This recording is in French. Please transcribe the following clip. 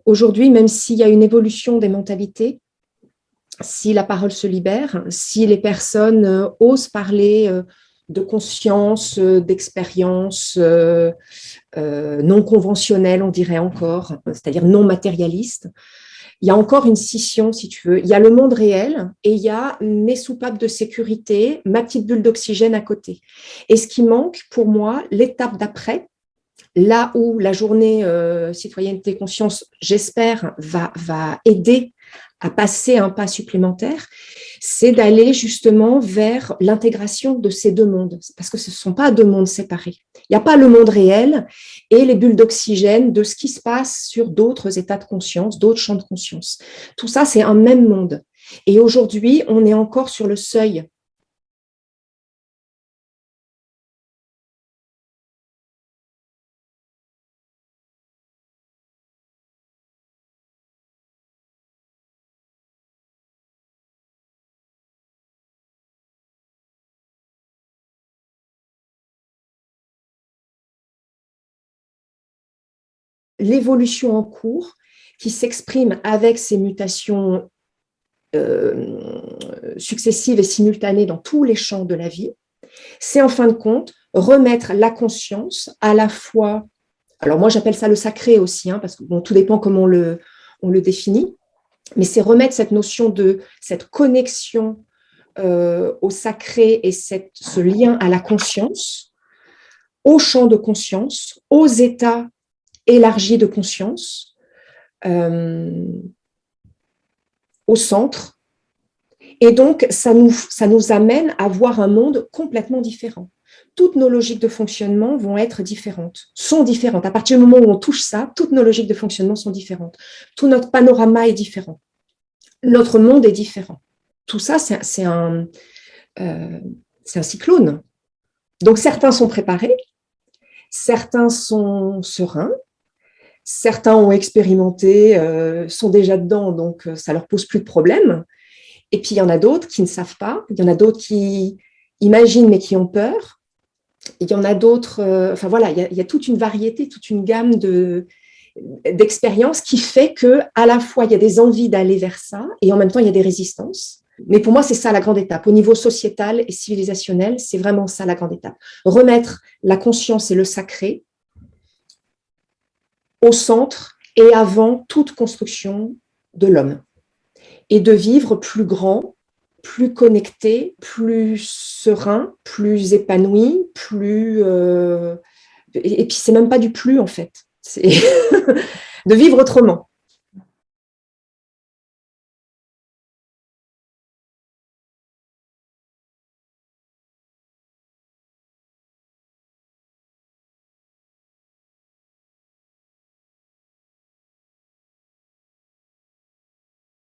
Aujourd'hui, même s'il y a une évolution des mentalités, si la parole se libère, si les personnes osent parler de conscience, d'expérience non conventionnelle, on dirait encore, c'est-à-dire non matérialiste, il y a encore une scission, si tu veux. Il y a le monde réel et il y a mes soupapes de sécurité, ma petite bulle d'oxygène à côté. Et ce qui manque, pour moi, l'étape d'après, là où la journée citoyenneté conscience, j'espère, va aider à passer un pas supplémentaire, c'est d'aller justement vers l'intégration de ces deux mondes, parce que ce ne sont pas deux mondes séparés. Il n'y a pas le monde réel et les bulles d'oxygène de ce qui se passe sur d'autres états de conscience, d'autres champs de conscience. Tout ça, c'est un même monde. Et aujourd'hui, on est encore sur le seuil. L'évolution en cours qui s'exprime avec ces mutations successives et simultanées dans tous les champs de la vie, c'est en fin de compte remettre la conscience à la fois, alors moi j'appelle ça le sacré aussi, hein, parce que bon, tout dépend comment on le définit, mais c'est remettre cette notion de cette connexion au sacré et ce lien à la conscience, au champ de conscience, aux états élargis de conscience, au centre. Et donc, ça nous amène à voir un monde complètement différent. Toutes nos logiques de fonctionnement vont être différentes, sont différentes. À partir du moment où on touche ça, toutes nos logiques de fonctionnement sont différentes. Tout notre panorama est différent. Notre monde est différent. Tout ça, c'est un cyclone. Donc, certains sont préparés, certains sont sereins, certains ont expérimenté, sont déjà dedans, donc ça leur pose plus de problème. Et puis, il y en a d'autres qui ne savent pas. Il y en a d'autres qui imaginent, mais qui ont peur. Il y en a d'autres... enfin, voilà, il y a toute une variété, toute une gamme d'expériences qui fait qu'à la fois, il y a des envies d'aller vers ça et en même temps, il y a des résistances. Mais pour moi, c'est ça la grande étape. Au niveau sociétal et civilisationnel, c'est vraiment ça la grande étape. Remettre la conscience et le sacré au centre et avant toute construction de l'homme. Et de vivre plus grand, plus connecté, plus serein, plus épanoui, plus... et puis, c'est même pas du plus, en fait. C'est de vivre autrement.